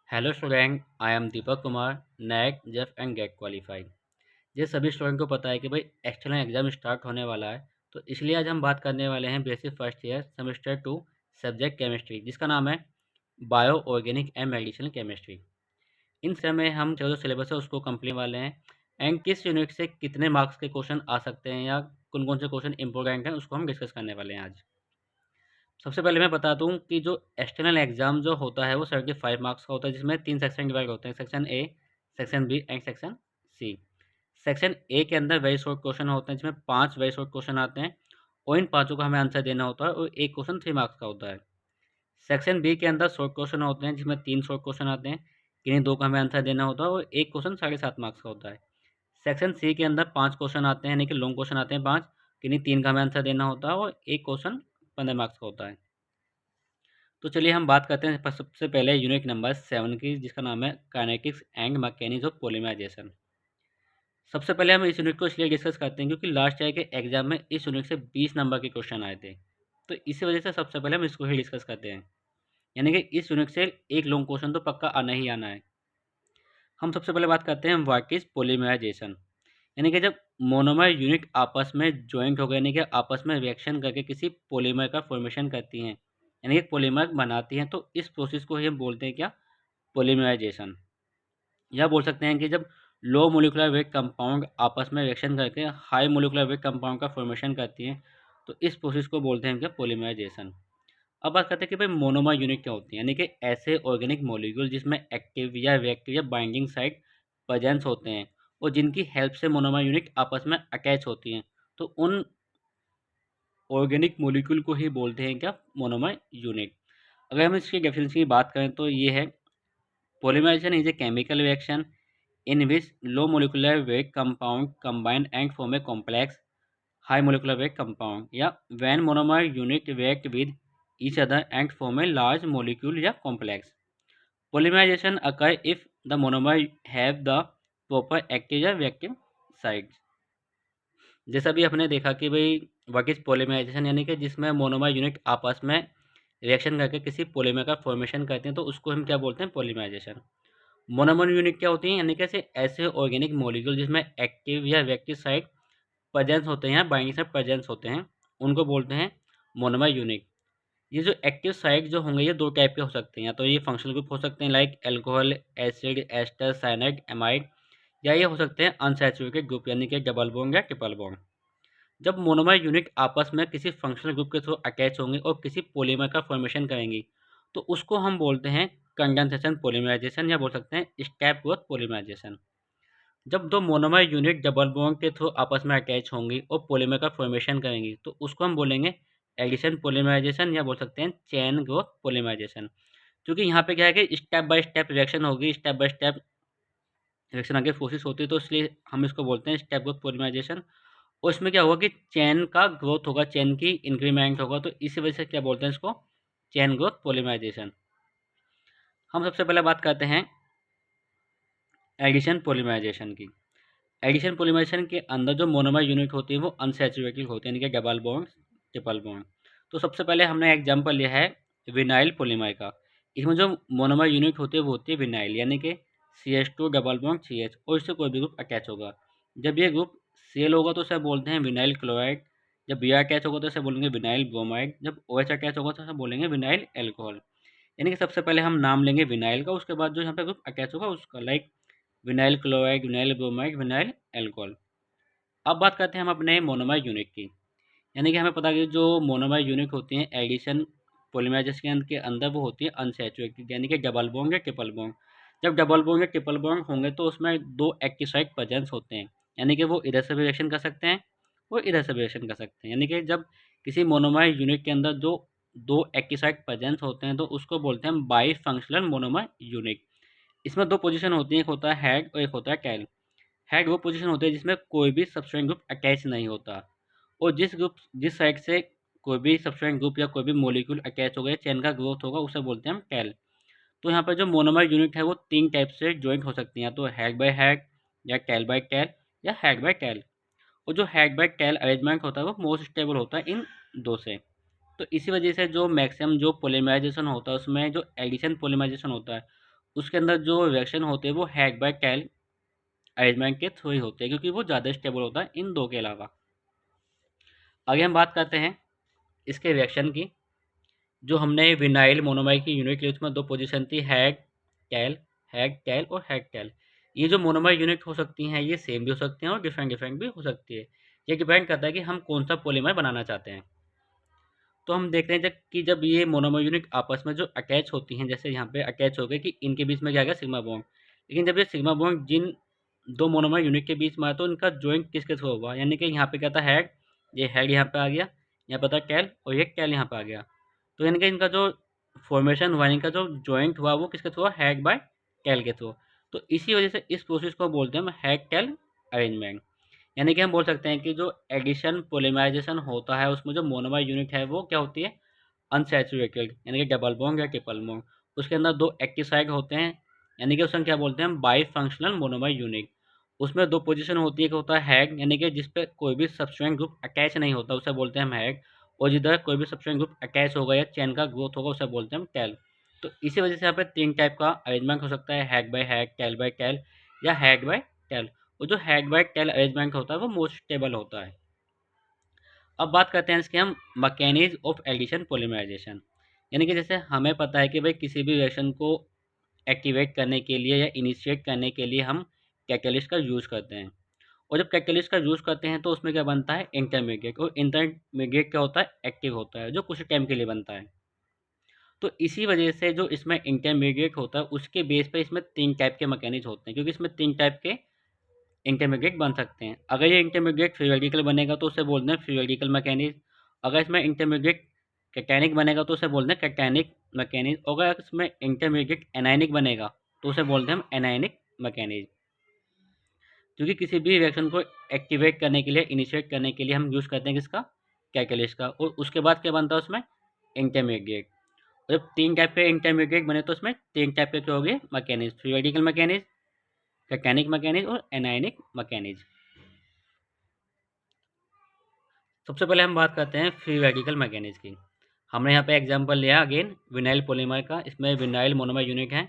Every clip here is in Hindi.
Hello student, I am Deepak Kumar, NET JRF and GATE qualified. ये सभी स्टूडेंट को पता है कि भाई एक्सटर्नल एग्जाम स्टार्ट होने वाला है। तो इसलिए आज हम बात करने वाले हैं basic first year semester 2 subject chemistry, जिसका नाम है bio organic and medicinal chemistry. इन समय हम जो सिलेबस है उसको कंप्लीट वाले हैं एंड किस यूनिट से कितने मार्क्स के क्वेश्चन आ सकते हैं या कौन कौन से क्वेश्चन इंपॉर्टेंट हैं उसको हम डिस्कस करने वाले हैं आज। सबसे पहले मैं बता दूं कि जो एक्सटर्नल एग्जाम जो होता है वो 75 मार्क्स का होता है, जिसमें 3 सेक्शन डिवाइड होते हैं, section A, section B and section C. Section A के अंदर वेरी शॉर्ट क्वेश्चन होते हैं, जिसमें 5 वेरी शॉर्ट क्वेश्चन आते हैं और इन पाँचों का हमें आंसर देना होता है और एक क्वेश्चन 3 मार्क्स का होता है। सेक्शन बी के अंदर शॉर्ट क्वेश्चन होते हैं, जिसमें 3 शॉर्ट क्वेश्चन आते हैं, किन्हीं 2 का हमें आंसर देना होता है और एक क्वेश्चन 7.5 मार्क्स का होता है। सेक्शन सी के अंदर 5 क्वेश्चन आते हैं, यानी कि लॉन्ग क्वेश्चन आते हैं 5, किन्हीं 3 का हमें आंसर देना होता है और एक क्वेश्चन 15 मार्क्स का होता है। तो चलिए हम बात करते हैं सबसे पहले यूनिट नंबर 7 की, जिसका नाम है kinetics and mechanics of polymerisation. सबसे पहले हम इस यूनिट को इसलिए डिस्कस करते हैं क्योंकि लास्ट ईयर के एग्जाम में इस यूनिट से 20 नंबर के क्वेश्चन आए थे। तो इसी वजह से सबसे पहले हम इसको ही डिस्कस करते हैं, यानी कि इस यूनिट से एक लॉन्ग क्वेश्चन तो पक्का आना ही आना है। हम सबसे पहले बात करते हैं व्हाट इज पॉलीमराइजेशन, यानी कि जब मोनोमर यूनिट आपस में ज्वाइंट हो गए, यानी कि आपस में रिएक्शन करके किसी पॉलीमर का फॉर्मेशन करती हैं, यानी कि पॉलीमर बनाती हैं, तो इस प्रोसेस को ही हम बोलते हैं क्या, पॉलीमराइजेशन। या बोल सकते हैं कि जब लो मोलिकुलर वेट कंपाउंड आपस में रिएक्शन करके हाई मोलिकुलर वेट कंपाउंड का फॉर्मेशन करती हैं, तो इस प्रोसेस को बोलते हैं क्या, पॉलीमराइजेशन। अब बात करते हैं कि भाई मोनोमर यूनिट क्या होती है, यानी कि ऐसे ऑर्गेनिक मॉलिक्यूल जिसमें एक्टिव या रिएक्टिव या बाइंडिंग साइट प्रेजेंस होते हैं और जिनकी हेल्प से मोनोमर यूनिट आपस में अटैच होती हैं, तो उन ऑर्गेनिक मॉलिक्यूल को ही बोलते हैं क्या, मोनोमर यूनिट। अगर हम इसकी डेफिनेशन की बात करें तो ये है, polymerisation is a chemical reaction in which low molecular weight compound combine and form a complex high molecular weight compound, या when monomer unit react with each other and form a large molecule या complex. Polymerization occur if the monomer have the proper active या reactive sites. जैसा भी आपने देखा कि भाई व्हाट इज पॉलीमराइजेशन, यानी कि जिसमें मोनोमर यूनिट आपस में रिएक्शन करके किसी पॉलीमर का फॉर्मेशन करते हैं, तो उसको हम क्या बोलते हैं, पॉलीमराइजेशन। मोनोमर यूनिट क्या होती हैं, यानी कि ऐसे ऑर्गेनिक मॉलिक्यूल जिसमें एक्टिव या रिएक्टिव साइट प्रेजेंस होते हैं या बाइंडिंग साइट प्रेजेंस होते हैं, उनको बोलते हैं मोनोमर यूनिट। ये जो एक्टिव साइट जो होंगे ये दो टाइप के हो सकते हैं, या तो ये फंक्शनल ग्रुप हो सकते हैं like alcohol, acid, ester, cyanide, amide, या ये हो सकते हैं अनसैचुरेटेड ग्रुप, यानी कि डबल बॉन्ड या ट्रिपल बॉन्ड। जब मोनोमर यूनिट आपस में किसी फंक्शनल ग्रुप के थ्रू अटैच होंगे और किसी पॉलीमर का फॉर्मेशन करेंगी, तो उसको हम बोलते हैं कंडेंसेशन पॉलीमराइजेशन, या बोल सकते हैं स्टेप ग्रोथ पॉलीमराइजेशन। जब दो मोनोमर यूनिट डबल बॉन्ड के थ्रू आपस में अटैच होंगी और पॉलीमर का फॉर्मेशन करेंगी, तो उसको हम बोलेंगे एडिशन पॉलीमराइजेशन, या बोल सकते हैं चेन ग्रोथ पॉलीमराइजेशन। क्योंकि यहाँ पे क्या है कि स्टेप बाय स्टेप रिएक्शन होगी, स्टेप बाय स्टेप रिएक्शन आगे प्रोसेस होती है, तो इसलिए हम इसको बोलते हैं स्टेप ग्रोथ पॉलीमराइजेशन। और इसमें क्या होगा कि चेन का ग्रोथ होगा, चेन की इंक्रीमेंट होगा, तो इसी वजह से क्या बोलते हैं इसको, चेन ग्रोथ पॉलीमराइजेशन। हम सबसे पहले बात करते हैं एडिशन पॉलीमराइजेशन की। एडिशन पॉलीमराइजेशन के अंदर जो मोनोमर यूनिट होती है वो अनसैचुरेटेड होती है, यानी कि डबल बॉन्ड, ट्रिपल बॉन्ड। तो सबसे पहले हमने एग्जांपल लिया है विनाइल पॉलीमर का। इसमें जो मोनोमर यूनिट होती है वो होती है विनाइल, यानी कि CH2 डबल बॉन्ड CH, और इससे कोई भी ग्रुप अटैच होगा। जब ये ग्रुप सेल होगा तो उसे बोलते हैं विनाइल क्लोराइड, जब बी अटैच होगा तो इसे बोलेंगे विनाइल ब्रोमाइड, जब OH अटैच होगा तो इसे बोलेंगे विनाइल एल्कोहल। यानी कि सबसे पहले हम नाम लेंगे विनाइल का, उसके बाद जो यहाँ पे ग्रुप अटैच होगा उसका, like vinyl chloride, vinyl bromide, vinyl alcohol. अब बात करते हैं हम अपने मोनोमर यूनिट की, यानी कि हमें पता है कि जो मोनोमर यूनिट होती हैं एडिशन पॉलीमराइजेशन के अंदर वो होती है अनसैचुरेटेड, यानी कि डबल बॉन्ड या ट्रिपल बॉन्ड। जब डबल बॉन्ड या ट्रिपल बॉन्ड होंगे तो उसमें दो एक्टिव साइट प्रेजेंस होते हैं, यानी कि वो इधर से भी रिएक्शन कर सकते हैं और इधर से भी रिएक्शन कर सकते हैं। यानी कि जब किसी मोनोमर यूनिट के अंदर जो दो एक्टिव साइट प्रेजेंस होते हैं तो उसको बोलते हैं बाई फंक्शनल मोनोमर यूनिट। इसमें दो पोजीशन होती है, एक होता है हेड और एक होता है टेल। हेड वो पोजीशन होती है जिसमें कोई भी सब्सट्रेट ग्रुप अटैच नहीं होता, और जिस साइड से कोई भी सब्सट्रेट ग्रुप या कोई भी मॉलिक्यूल अटैच हो गया, चेन का ग्रोथ होगा, उसे बोलते हैं हम टेल। तो यहाँ पर जो मोनोमर यूनिट है वो तीन टाइप से ज्वाइंट हो सकती हैं, तो हेड बाय हेड, या टेल बाय टेल, या हेड बाय टेल। और जो हेड बाय टेल अरेंजमेंट होता है वो मोस्ट स्टेबल होता है इन दो से। तो इसी वजह से जो मैक्सिमम जो पोलीमराइजेशन होता है उसमें जो एडिशन पोलीमराइजेशन होता है उसके अंदर जो रिएक्शन होते हैं वो हैग बाय टेल अरेंजमेंट के थ्रू ही होते हैं, क्योंकि वो ज़्यादा स्टेबल होता है इन दो के अलावा। आगे हम बात करते हैं इसके रिएक्शन की। जो हमने विनाइल मोनोमर की यूनिट ली उसमें दो पोजीशन थी, हैग टेल और हैग टेल। ये जो मोनोमर यूनिट हो सकती हैं ये सेम भी हो सकती हैं और डिफरेंट डिफरेंट भी हो सकती है। ये डिपेंड करता है कि हम कौन सा पॉलीमर बनाना चाहते हैं। तो हम देखते हैं जब ये मोनोमर यूनिट आपस में जो अटैच होती हैं, जैसे यहाँ पे अटैच हो गए कि इनके बीच में क्या गया सिग्मा बॉन्ड। लेकिन जब ये सिग्मा बॉन्ड जिन दो मोनोमर यूनिट के बीच में आया तो इनका ज्वाइंट किसके थ्रू होगा, यानी कि यहाँ पे क्या था हैग, ये हैग यहाँ पे आ गया, यहाँ पे था टेल और ये टेल यहाँ पे आ गया। तो यानी कि इनका जो फॉर्मेशन हुआ, इनका जो ज्वाइंट हुआ वो किसके थ्रू हुआ, हैग बाय टेल के थ्रू। तो इसी वजह से इस प्रोसेस को बोलते हैं हम हैग टेल अरेंजमेंट। यानी कि हम बोल सकते हैं कि जो एडिशन पोलीमराइजेशन होता है उसमें जो मोनोमर यूनिट है वो क्या होती है, अनसैचुरेटेड, यानी कि डबल बॉन्ड या ट्रिपल बॉन्ड। उसके अंदर दो एक्टिव साइड होते हैं, यानी कि उसमें क्या बोलते हैं, बाई फंक्शनल मोनोमर यूनिट। उसमें दो पोजीशन होती है, एक होता है हैग, यानी कि जिस पे कोई भी सब्सट्रेंट ग्रुप अटैच नहीं होता उसे बोलते हैं हम हैग, और जिधर कोई भी सब्सट्रेंट ग्रुप अटैच होगा या चेन का ग्रोथ होगा उसे बोलते हैं हम टेल। तो इसी वजह से यहाँ पे तीन टाइप का अरेंजमेंट हो सकता है, हैग बाय टेल या हैग बाय टेल। और जो हैग बाय टेल अरेंजमेंट होता है वो मोस्ट स्टेबल होता है। अब बात करते हैं इसके हम मैकेनिज्म ऑफ एडिशन पोलीमराइजेशन। यानी कि जैसे हमें पता है कि भाई किसी भी रिएक्शन को एक्टिवेट करने के लिए या इनिशिएट करने के लिए हम कैटलिस्ट का यूज़ करते हैं। और जब कैटलिस्ट का यूज़ करते हैं तो उसमें क्या बनता है, इंटरमीडिएट। और इंटरमीडिएट क्या होता है, एक्टिव होता है, जो कुछ टाइम के लिए बनता है। तो इसी वजह से जो इसमें इंटरमीडिएट होता है उसके बेस पे इसमें तीन टाइप के मैकेनिज्म होते हैं, क्योंकि इसमें तीन टाइप के इंटरमीडिएट बन सकते हैं। अगर ये इंटरमीडिएट फ्री बनेगा तो उसे बोलते हैं फ्री मैकेनिज्म। अगर इसमें इंटरमीडिएट कैटायनिक बनेगा तो उसे बोलते हैं कैटायनिक मैकेनिज्म। अगर इसमें इंटरमीडिएट एनायनिक बनेगा तो उसे बोलते हैं हम एनायनिक मैकेनिज्म। क्योंकि किसी भी रिएक्शन को एक्टिवेट करने के लिए, इनिशिएट करने के लिए हम यूज़ करते हैं किसका, कैटलिस्ट का। और उसके बाद क्या बनता है उसमें, इंटरमीडिएट। और जब तीन टाइप के इंटरमीडिएट बने तो उसमें तीन टाइप के क्या हो गए mechanism, free mechanism, cationic mechanism और एनायनिक मैकेनिज्म। सबसे पहले हम बात करते हैं फ्री रेडिकल मैकेनिज्म की। हमने यहाँ पे एग्जांपल लिया अगेन विनाइल पॉलीमर का, इसमें विनाइल मोनोमर यूनिट है।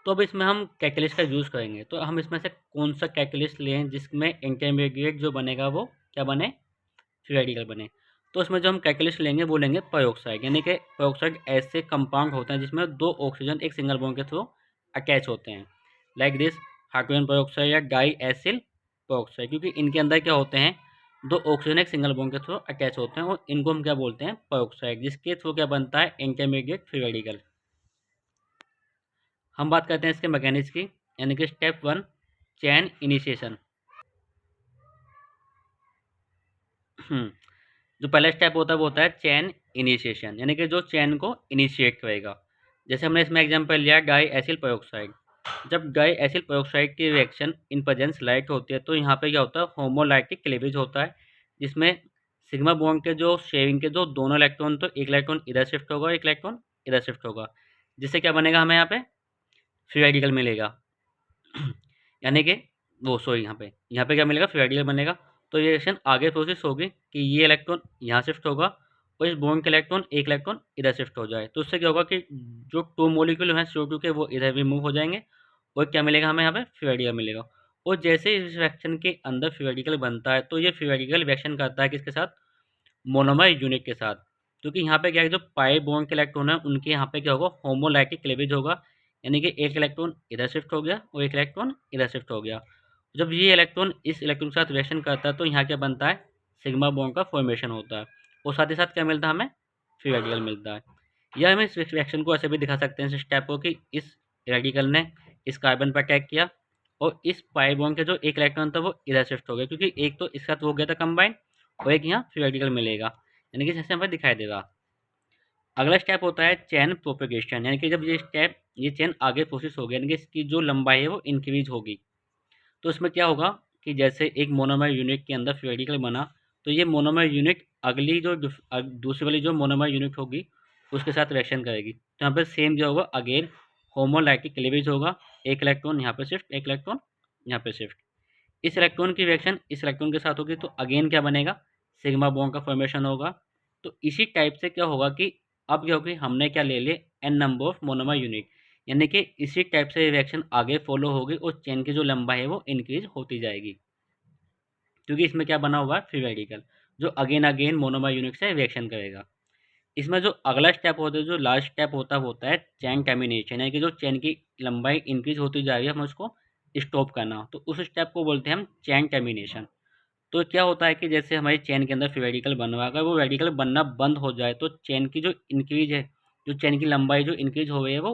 तो अब इसमें हम कैटलिस्ट का यूज़ करेंगे, तो हम इसमें से कौन सा कैटलिस्ट लें जिसमें इंटरमीडिएट जो बनेगा वो क्या बने, फ्री रेडिकल बने। तो उसमें जो हम कैटलिस्ट लेंगे वो लेंगे पेरोक्साइड। यानी कि पेरोक्साइड ऐसे कंपाउंड होते हैं जिसमें दो ऑक्सीजन एक सिंगल बॉन्ड के थ्रू अटैच होते हैं, लाइक दिस हाइड्रोजन पेरोक्साइड या डाई एसिल पेरोक्साइड। क्योंकि इनके अंदर क्या होते हैं, दो ऑक्सीजन एक सिंगल बॉन्ड के थ्रू अटैच होते हैं और इनको हम क्या बोलते हैं, पेरोक्साइड, जिसके थ्रू क्या बनता है, इंटरमीडिएट फ्री रेडिकल। हम बात करते हैं इसके मैकेनिज्म की। यानी कि स्टेप वन, चैन इनिशिएशन। जो पहला स्टेप होता है वो होता है चैन इनिशिएशन, यानी कि जो चैन को इनिशिएट करेगा। जैसे हमने इसमें एग्जांपल लिया डाई एसिल पेरोक्साइड। जब डाई एसिल पेरोक्साइड की रिएक्शन इन प्रेजेंस लाइट होती है तो यहाँ पे क्या होता है, होमोलाइटिक क्लीवेज होता है, जिसमें सिग्मा बॉन्ड के जो शेयरिंग के जो दोनों इलेक्ट्रॉन, तो एक इलेक्ट्रॉन इधर शिफ्ट होगा, एक इलेक्ट्रॉन इधर शिफ्ट होगा, जिससे क्या बनेगा, हमें यहाँ पे फ्री रेडिकल मिलेगा। यानी कि वो सॉरी यहाँ पे क्या मिलेगा, फ्री रेडिकल बनेगा। तो ये रिएक्शन आगे प्रोसेस होगी कि ये इलेक्ट्रॉन यहाँ शिफ्ट होगा और इस बॉन्ड के एक इलेक्ट्रॉन इधर शिफ्ट हो जाए। तो उससे क्या होगा कि जो टू मॉलिक्यूल हैं CO2 के वो इधर भी मूव हो जाएंगे और क्या मिलेगा हमें, यहाँ पे फ्री रेडिकल मिलेगा। और जैसे इस रिएक्शन के अंदर फ्री रेडिकल बनता है तो ये फ्री रेडिकल रिएक्शन करता है किसके साथ, मोनोमर यूनिट के साथ। क्योंकि यहाँ पे क्या है, जो पाई बॉन्ड के इलेक्ट्रॉन है उनके यहाँ पे क्या होगा, होमोलाइटिक क्लीवेज होगा। यानी कि एक इलेक्ट्रॉन इधर शिफ्ट हो गया और एक इलेक्ट्रॉन इधर शिफ्ट हो गया। जब ये इलेक्ट्रॉन इस इलेक्ट्रॉन के साथ रिएक्शन करता है तो यहाँ क्या बनता है, सिग्मा बॉन्ड का फॉर्मेशन होता है। और साथ ही साथ क्या मिलता है, हमें फ्री रेडिकल मिलता है। या हम इस रिएक्शन को ऐसे भी दिखा सकते हैं इस स्टेप को, कि इस रेडिकल ने इस कार्बन पर अटैक किया और इस पाई बॉन्ड के जो एक इलेक्ट्रॉन था वो इधर शिफ्ट हो गया, क्योंकि एक तो इसके साथ हो गया था कंबाइन और एक यहाँ फ्री रेडिकल मिलेगा। यानी कि जैसे हमें दिखाई देगा। अगला स्टेप होता है चैन प्रोपेगेशन। यानी कि जब ये चैन आगे प्रोसेस हो गया, यानी कि इसकी जो लंबाई है वो इंक्रीज होगी। तो इसमें क्या होगा कि जैसे एक मोनोमर यूनिट के अंदर फ्री रेडिकल बना तो ये मोनोमर यूनिट अगली जो दूसरी वाली जो मोनोमर यूनिट होगी उसके साथ रिएक्शन करेगी। तो यहाँ पर सेम जो होगा अगेन होमोलाइटिक क्लीवेज होगा, एक इलेक्ट्रॉन यहाँ पे शिफ्ट, एक इलेक्ट्रॉन यहाँ पे शिफ्ट। इस इलेक्ट्रॉन की रिएक्शन इस इलेक्ट्रॉन के साथ होगी तो अगेन क्या बनेगा, सिग्मा बॉन्ड का फॉर्मेशन होगा। तो इसी टाइप से क्या होगा कि अब क्या होगी, हमने क्या ले लिए, N number of monomer unit. यानी कि इसी टाइप से रिएक्शन आगे फॉलो होगी और चेन की जो लंबाई है वो इंक्रीज होती जाएगी, क्योंकि इसमें क्या बना हुआ है, फ्री रेडिकल, जो अगेन अगेन मोनोमर यूनिट से रिएक्शन करेगा। इसमें जो अगला स्टेप होता है, जो लास्ट स्टेप होता है चेन टर्मिनेशन, यानी कि जो चेन की लंबाई इंक्रीज होती जा रही है, हमें उसको स्टॉप करना, तो उस स्टेप को बोलते हैं हम चेन टर्मिनेशन। तो क्या होता है कि जैसे हमारी चेन के अंदर फ्री रेडिकल बन रहा है, अगर वो रेडिकल बनना बंद हो जाए तो चेन की जो इंक्रीज है, जो चेन की लंबाई जो इंक्रीज हो गई है वो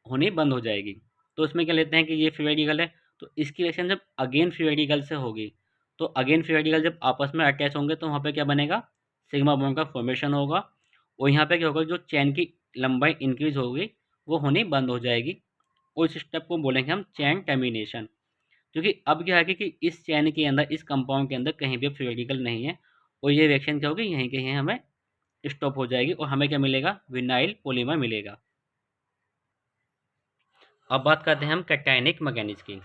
होनी बंद हो जाएगी। तो उसमें क्या लेते हैं कि ये फ्री रेडिकल है, तो इसकी रिएक्शन जब अगेन फ्री रेडिकल से होगी, तो अगेन फ्री रेडिकल जब आपस में अटैच होंगे तो वहाँ पे क्या बनेगा, सिग्मा बॉन्ड का फॉर्मेशन होगा, और यहाँ पे क्या होगा, जो चेन की लंबाई इंक्रीज होगी वो होनी बंद हो जाएगी, और इस स्टेप को बोलेंगे हम चेन टर्मिनेशन। क्योंकि अब क्या है कि इस चेन के अंदर, इस कंपाउंड के अंदर कहीं भी फ्री रेडिकल नहीं है, और ये रिएक्शन क्या होगी, यहीं कहीं हमें स्टॉप हो जाएगी, और हमें क्या मिलेगा, विनाइल पॉलीमर मिलेगा। अब बात करते हैं हम कैटायनिक मैकेनिक्स की।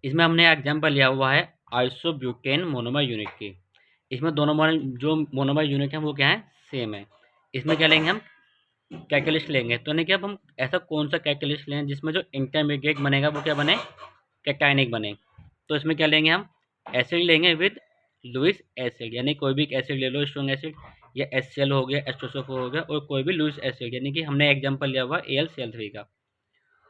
इसमें हमने एग्जाम्पल लिया हुआ है आइसोब्यूटेन मोनोमर यूनिट की। इसमें दोनों जो मोनोमर यूनिट है वो क्या है, सेम है। इसमें क्या लेंगे हम, कैटलिस्ट लेंगे, तो यानी कि अब हम ऐसा कौन सा कैटलिस्ट लें जिसमें जो इंटरमीडिएट बनेगा वो क्या बने, कैटायनिक बने। तो इसमें क्या लेंगे हम, एसिड लेंगे विद लुइस एसिड, यानी कोई भी एक एसिड ले लो, स्ट्रॉन्ग एसिड, या HCl हो गया, H2SO4 हो गया, और कोई भी लुइस एसिड, यानी कि हमने एग्जाम्पल लिया हुआ AlCl3 का।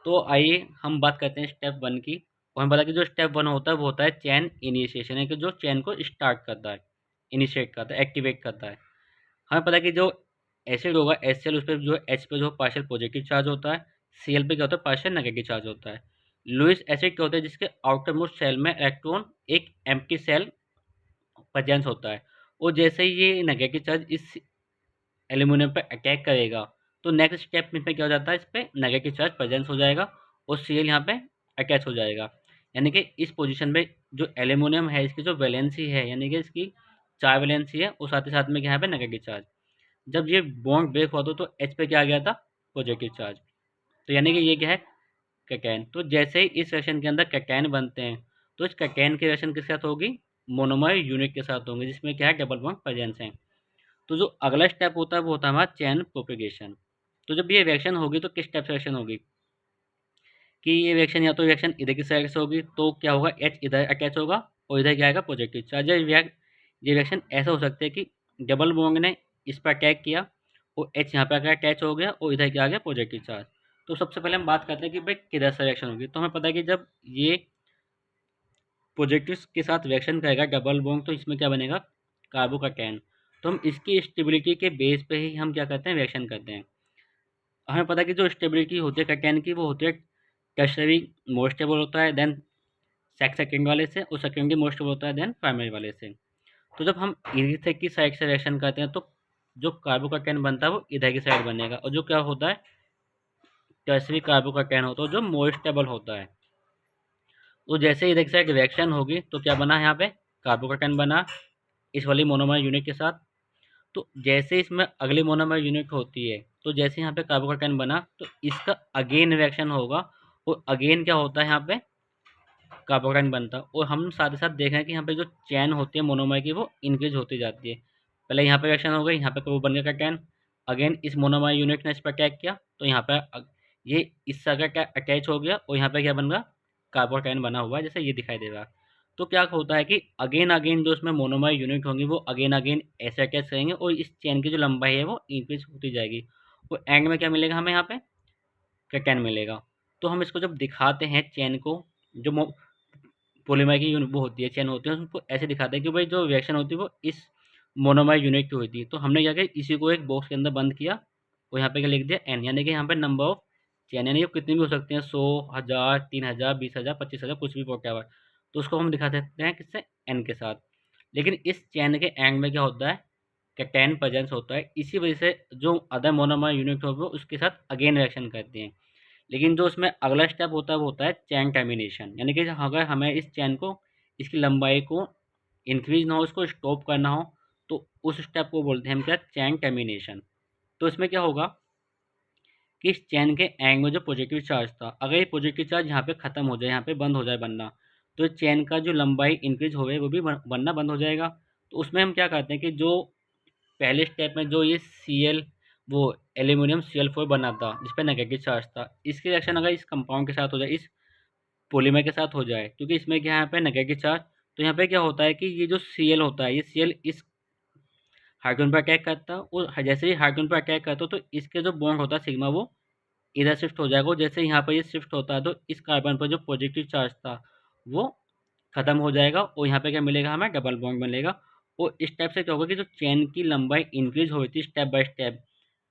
तो आइए हम बात करते हैं स्टेप 1 की। और हमें पता है कि जो स्टेप 1 होता है वो होता है चेन इनिशिएशन, है कि जो चेन को स्टार्ट करता है, इनिशिएट करता है, एक्टिवेट करता है। हमें पता है कि जो एसिड होगा HCl, उस पर जो H पे जो पार्शियल पॉजिटिव चार्ज होता है, Cl पे क्या होता है, पार्शियल नेगेटिव चार्ज होता है। लुइस एसिड क्या होता है, जिसके आउटर मोस्ट सेल में इलेक्ट्रॉन एक एम्प्टी सेल प्रेजेंस होता है, और जैसे ही ये नेगेटिव चार्ज इस एल्यूमिनियम पर अटैक करेगा, तो नेक्स्ट स्टेप में क्या हो जाता है, इस पर नेगेटिव चार्ज प्रेजेंस हो जाएगा, और Cl यहाँ पे अटैच हो जाएगा। यानी कि इस पोजीशन पे जो एल्यूमिनियम है, इसकी जो वैलेंसी है, यानी कि इसकी 4 वैलेंसी है, और साथ ही साथ में क्या यहाँ पे नेगेटिव चार्ज। जब ये बॉन्ड ब्रेक हुआ तो H पे क्या आ गया था, पॉजिटिव चार्ज। तो यानी कि ये क्या है, कैटैयन। तो जैसे ही इस रिएक्शन के अंदर कैटैयन बनते हैं, तो इस कैटैयन की रिएक्शन किसके साथ होगी, मोनोमर यूनिट के साथ होंगे, जिसमें क्या है, डबल बॉन्ड प्रेजेंस है। तो जो अगला स्टेप होता है वो होता है हमारा चेन प्रोपेगेशन। तो जब ये रिएक्शन होगी तो किस टाइप से रिएक्शन होगी, कि ये रिएक्शन या तो रिएक्शन इधर की साइड से होगी, तो क्या होगा, H इधर अटैच होगा, और इधर क्या आएगा, पॉजिटिव चार्ज। ये रिएक्शन ऐसा हो सकता है कि डबल बॉन्ड ने इस पर अटैक किया, और H यहाँ पे आकर अटैच हो गया, और इधर क्या आ गया, पॉजिटिव चार्ज। तो सबसे पहले हम बात करते हैं कि भाई किधर से रिएक्शन होगी। तो हमें पता है कि जब ये पॉजिटिव के साथ रिएक्शन करेगा डबल बॉन्ड, तो इसमें क्या बनेगा, कार्बोकैटायन। तो हम इसकी स्टेबिलिटी के बेस पे ही हम क्या करते हैं, रिएक्शन करते हैं। हमें पता है कि जो स्टेबिलिटी होती है कैटैयन की, वो होती है टर्शरी मोस्ट स्टेबल होता है देन सेकेंड वाले से, और सेकेंडरी मोस्ट स्टेबल होता है देन प्राइमरी वाले से। तो जब हम इधर की साइड से रिएक्शन करते हैं, तो जो कार्बोकैटायन बनता है वो इधर की साइड बनेगा, और जो क्या होता है, टर्शरी कार्बोकैटायन होता है जो मोस्ट स्टेबल होता है। तो जैसे इधर की साइड रिएक्शन होगी तो क्या बना, यहाँ पे कार्बोकैटायन बना इस वाली मोनोमर यूनिट के साथ। तो जैसे इसमें अगली मोनोमर यूनिट होती है, तो जैसे यहाँ पे कार्बोकैटायन बना, तो इसका अगेन रिएक्शन होगा, और अगेन क्या होता है, यहाँ पे कार्बोकैटायन बनता है। और हम साथ ही साथ देख रहे हैं कि यहाँ पे जो चेन होती है मोनोमर की वो इंक्रीज होती जाती है। पहले यहाँ पे रिएक्शन हो गई, यहाँ पे वो बन गया कैटैयन, अगेन इस मोनोमर यूनिट ने इस पर अटैक किया, तो यहाँ पे ये इस जगह अटैच हो गया, और यहाँ पे क्या बन गया, कार्बोकैटायन बना हुआ है, जैसे ये दिखाई दे रहा है। तो क्या होता है कि अगेन अगेन जो इसमें मोनोमर यूनिट होंगी वो अगेन अगेन ऐसे अटैच करेंगे, और इस चेन की जो लंबाई है वो इंक्रीज होती जाएगी, और एंड में क्या मिलेगा हमें, यहाँ पे कैटैयन मिलेगा। तो हम इसको जब दिखाते हैं चेन को, जो पॉलीमर की वो होती है, चेन होती है, उसको ऐसे दिखाते हैं कि भाई जो रिएक्शन होती है वो इस मोनोमर यूनिट की होती है। तो हमने क्या किया, इसी को एक बॉक्स के अंदर बंद किया, और यहाँ पे क्या लिख दिया, एन, यानी कि यहाँ पे नंबर ऑफ चेन, यानी कि कितनी भी हो सकती हैं, 100, 1000, 3000, 20,000, 25,000, कुछ भी वॉटएवर। तो उसको हम दिखा सकते हैं किससे, एन के साथ। लेकिन इस चेन के एंड में क्या होता है, कैटैयन प्रेजेंस होता है, इसी वजह से जो अदर मोनोमर यूनिट होगी वो उसके साथ अगेन रिएक्शन करती हैं। लेकिन जो उसमें अगला स्टेप होता है वो होता है चैन टर्मिनेशन, यानी कि अगर हमें इस चैन को, इसकी लंबाई को इंक्रीज ना हो, इसको स्टॉप करना हो, तो उस स्टेप को बोलते हैं हम क्या, चैन टर्मिनेशन। तो इसमें क्या होगा कि इस चैन के एंड में जो पॉजिटिव चार्ज था, अगर ये पॉजिटिव चार्ज यहाँ पे ख़त्म हो जाए, यहाँ पे बंद हो जाए बनना, तो चैन का जो लंबाई इंक्रीज हो गई वो भी बनना बंद हो जाएगा। तो उसमें हम क्या करते हैं कि जो पहले स्टेप में जो ये Cl वो एल्यूमिनियम Cl4 बना था जिस पे नेगेटिव चार्ज था, इसकी रिएक्शन अगर इस कंपाउंड के साथ हो जाए, इस पॉलीमर के साथ हो जाए, क्योंकि इसमें क्या है, यहाँ पे नेगेटिव चार्ज, तो यहाँ पे क्या होता है कि ये जो Cl होता है, ये Cl इस हाइड्रोजन पर अटैक करता है, और जैसे ही हाइड्रोजन पर अटैक करता है तो इसके जो बॉन्ड होता है सिग्मा, वो इधर शिफ्ट हो जाएगा। जैसे यहाँ पर ये शिफ्ट होता है तो इस कार्बन पर जो पॉजिटिव चार्ज था वो खत्म हो जाएगा, और यहाँ पे क्या मिलेगा, हमें डबल बॉन्ड मिलेगा। और इस टाइप से क्या होगा कि जो चेन की लंबाई इंक्रीज हो रही थी स्टेप बाय स्टेप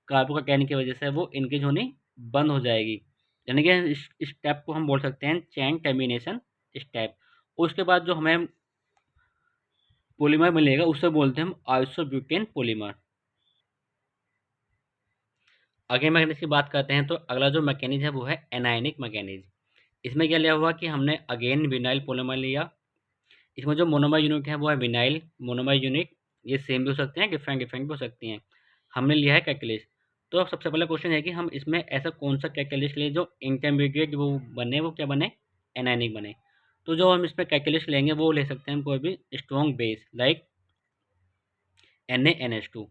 कार्बोकेटाइन की वजह से, वो इंक्रीज होनी बंद हो जाएगी। यानी कि इस स्टेप को हम बोल सकते हैं चेन टर्मिनेशन स्टेप। उसके बाद जो हमें पॉलीमर मिलेगा उसे बोलते हैं हम आइसोब्यूटेन पॉलीमर। आगे मैकेनिज्म की बात करते हैं तो अगला जो मैकेनिज्म है वो है एनायनिक मैकेनिज्म। इसमें क्या लिया हुआ कि हमने अगेन विनाइल पॉलीमर लिया। इसमें जो मोनोमर यूनिट है वो है विनाइल मोनोमर यूनिट। ये सेम भी हो सकते हैं, डिफरेंट डिफरेंट भी हो सकती हैं। हमने लिया है कैटलिस्ट। तो अब सबसे पहला क्वेश्चन है कि हम इसमें ऐसा कौन सा कैटलिस्ट लें जो इंटरमीडिएट वो बने, वो क्या बने, एनायनिक बने। तो जो हम इसमें कैटलिस्ट लेंगे वो ले सकते हैं हम कोई भी स्ट्रॉन्ग बेस लाइक NaNH2।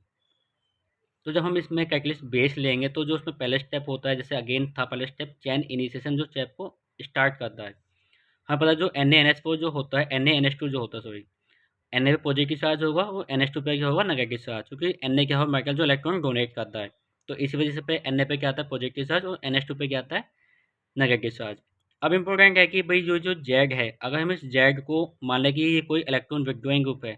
तो जब हम इसमें कैटलिस्ट बेस लेंगे तो जो उसमें पहले स्टेप होता है, जैसे अगेन था पहले स्टेप चैन इनिशिएशन, जो स्टेप को स्टार्ट करता है। हाँ पता है, जो NaNH4 जो होता है, NaNH2 जो होता है, सॉरी, Na पे पॉजिटिव चार्ज होगा, वो NH2 पे क्या होगा, नेगेटिव चार्ज, क्योंकि Na क्या होगा, मेटल जो इलेक्ट्रॉन डोनेट करता है। तो इसी वजह से पे Na पे क्या आता है, पॉजिटिव चार्ज, और NH2 पे क्या आता है, नेगेटिव चार्ज। अब इंपॉर्टेंट है कि भाई जो जो जेड है, अगर हम इस जेड को मान लें कि ये कोई इलेक्ट्रॉन विथड्रॉइंग ग्रुप है,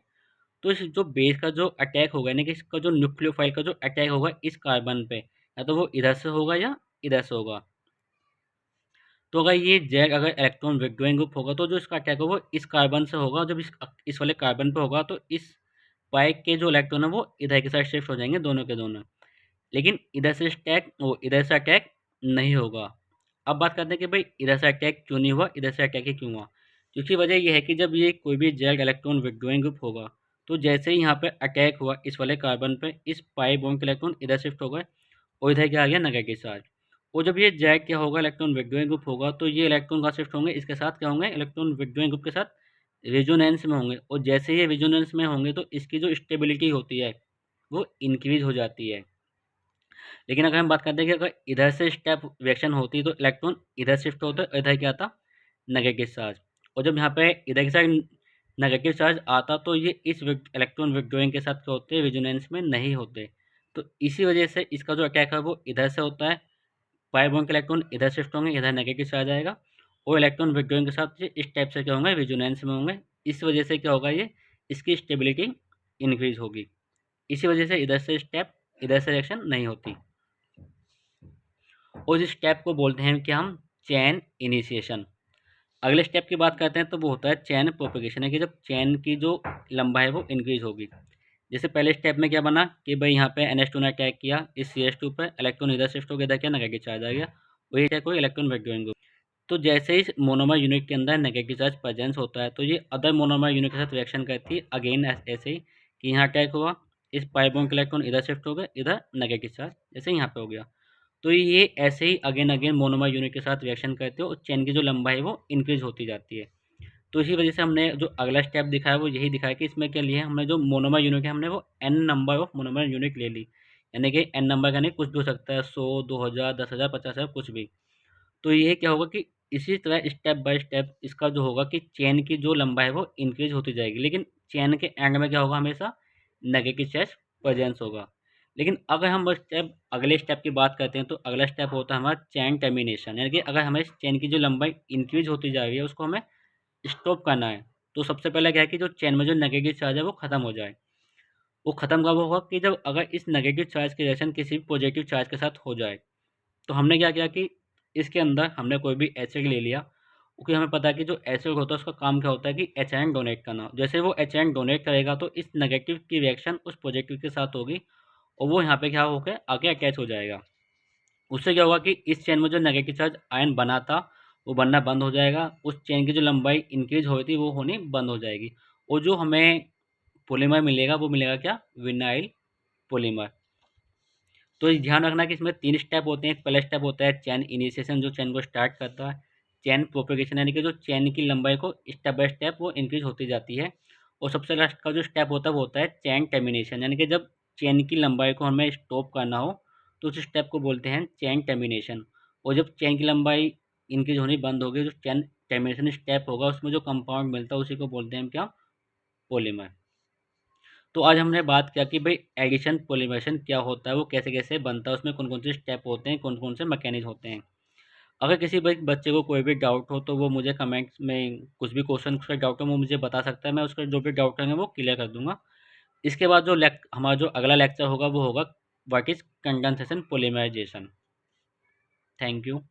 तो इस जो बेस का जो अटैक होगा, यानी कि इसका जो न्यूक्लियोफाइल का जो अटैक होगा इस कार्बन पे, या तो वो इधर से होगा या इधर से होगा। तो अगर ये जेड अगर इलेक्ट्रॉन विथड्रॉइंग ग्रुप होगा तो जो इसका अटैक होगा वो इस कार्बन से होगा, जब इस वाले कार्बन पे होगा तो इस पाइक के जो इलेक्ट्रॉन है वो इधर की साइड शिफ्ट हो जाएंगे, दोनों के दोनों। लेकिन इधर से अटैक, वो इधर से अटैक नहीं होगा। अब बात करते हैं कि भाई इधर से अटैक क्यों नहीं हुआ, इधर से अटैक ही क्यों हुआ। क्योंकि वजह यह है कि जब ये कोई भी जेड इलेक्ट्रॉन विथड्रॉइंग ग्रुप होगा, तो जैसे ही यहाँ पे अटैक हुआ इस वाले कार्बन पे, इस पाई बॉन्ड के इलेक्ट्रॉन इधर शिफ्ट हो गए, और इधर क्या आ गया, नेगेटिव चार्ज। और जब ये जेड क्या होगा, इलेक्ट्रॉन विथड्रॉइंग ग्रुप होगा, तो ये इलेक्ट्रॉन कहाँ शिफ्ट होंगे, इसके साथ क्या होंगे, इलेक्ट्रॉन विथड्रॉइंग ग्रुप के साथ रेजोनेंस में होंगे। और जैसे ये रेजोनेंस में होंगे तो इसकी जो स्टेबिलिटी होती है वो इंक्रीज हो जाती है। लेकिन अगर हम बात करते हैं कि अगर इधर से स्टेप रिएक्शन होती तो इलेक्ट्रॉन इधर शिफ्ट होता है, इधर क्या आता, नेगेटिव चार्ज। और जब यहाँ पे इधर की साइड नेगेटिव चार्ज आता तो ये इस इलेक्ट्रॉन विथड्रॉइंग के साथ क्या होते हैं, रेजोनेंस में नहीं होते। तो इसी वजह से इसका जो अटैक है वो इधर से होता है, पाई बॉन्ड के इलेक्ट्रॉन इधर शिफ्ट होंगे, इधर नेगेटिव चार्ज आएगा, और इलेक्ट्रॉन विथड्रॉइंग के साथ ये इस टाइप से क्या होंगे, रेजोनेंस में होंगे। इस वजह से क्या होगा, ये इसकी स्टेबिलिटी इंक्रीज होगी। इसी वजह से इधर से स्टेप, इधर से रिएक्शन नहीं होती। और इस स्टेप को बोलते हैं कि हम चैन इनिशिएशन। अगले स्टेप की बात करते हैं तो वो होता है चैन प्रोपेगेशन, है कि जब चैन की जो लंबाई है वो इंक्रीज होगी। जैसे पहले स्टेप में क्या बना कि भाई यहाँ पे NH2 ने अटैक किया इस CH2 पे, इलेक्ट्रॉन इधर शिफ्ट हो गया, इधर क्या नेगेटिव चार्ज आ गया, वही अटैक कोई इलेक्ट्रॉन विथड्रॉइंग ग्रुप। तो जैसे ही इस मोनोमर यूनिट के अंदर नेगेटिव चार्ज प्रेजेंस होता है तो ये अदर मोनोमर यूनिट के साथ रिएक्शन करती है, अगेन ऐसे ही कि यहाँ अटैक हुआ, इस पाई बॉन्ड के इलेक्ट्रॉन इधर शिफ्ट हो गए, इधर नेगेटिव चार्ज जैसे यहाँ पे हो गया। तो ये ऐसे ही अगेन अगेन मोनोमर यूनिट के साथ रिएक्शन करते हो और चेन की जो लंबाई है वो इंक्रीज होती जाती है। तो इसी वजह से हमने जो अगला स्टेप दिखाया वो यही दिखाया कि इसमें क्या लिया, हमने जो मोनोमर यूनिट है हमने वो n number of monomer unit ले ली। यानी कि n नंबर का नहीं, कुछ भी हो सकता है, 100, 2000, 10,000, 50,000, कुछ भी। तो ये क्या होगा कि इसी तरह स्टेप बाय स्टेप इसका जो होगा कि चेन की जो लंबाई है वो इंक्रीज होती जाएगी, लेकिन चेन के एंड में क्या होगा, हमेशा नेगेटिव चार्ज प्रेजेंस होगा। लेकिन अगर हम स्टेप अगले स्टेप की बात करते हैं तो अगला स्टेप होता है हमारा चैन टर्मिनेशन, यानी कि अगर हमें चैन की जो लंबाई इंक्रीज होती जा रही है उसको हमें स्टॉप करना है। तो सबसे पहले क्या है कि जो चैन में जो नेगेटिव चार्ज है वो खत्म हो जाए। वो खत्म कब होगा कि जब अगर इस नेगेटिव चार्ज की रिएक्शन किसी भी पॉजिटिव चार्ज के साथ हो जाए। तो हमने क्या किया कि इसके अंदर हमने कोई भी एसिड ले लिया, क्योंकि हमें पता है कि जो एसिड होता है उसका काम क्या होता है कि एच डोनेट करना। जैसे वो एच डोनेट करेगा तो इस नेगेटिव की रिएक्शन उस पॉजिटिव के साथ होगी, और वो यहाँ पे क्या होकर आगे अटैच हो जाएगा। उससे क्या होगा कि इस चेन में जो नेगेटिव चार्ज आयन बना था वो बनना बंद हो जाएगा, उस चेन की जो लंबाई इंक्रीज हो रही थी वो होनी बंद हो जाएगी, और जो हमें पॉलीमर मिलेगा वो मिलेगा क्या, विनाइल पॉलीमर। तो ये ध्यान रखना कि इसमें 3 स्टेप होते हैं। पहला स्टेप होता है चैन इनिशिएशन, जो चैन को स्टार्ट करता है। चैन प्रोपेगेशन, यानी कि जो चैन की लंबाई को स्टेप बाय स्टेप वो इंक्रीज होती जाती है। और सबसे लास्ट का जो स्टेप होता है वो होता है चैन टर्मिनेशन, यानी कि जब चैन की लंबाई को हमें स्टॉप करना हो, तो उस स्टेप को बोलते हैं चेन टर्मिनेशन। और जब चेन की लंबाई इंक्रीज होनी बंद होगी, जो चेन टर्मिनेशन स्टेप होगा उसमें जो कंपाउंड मिलता है उसी को बोलते हैं हम क्या, पॉलीमर। तो आज हमने बात किया कि भाई एडिशन पॉलीमरेशन क्या होता है, वो कैसे कैसे बनता है, उसमें कौन कौन से स्टेप होते हैं, कौन कौन से मैकेनिज्म होते हैं। अगर किसी भाई बच्चे को कोई भी डाउट हो तो वो मुझे कमेंट्स में कुछ भी क्वेश्चन उसका डाउट हो वो मुझे बता सकता है, मैं उसका जो भी डाउट होंगे वो क्लियर कर दूंगा। इसके बाद जो हमारा जो अगला लेक्चर होगा वो होगा what is condensation polymerisation. Thank you.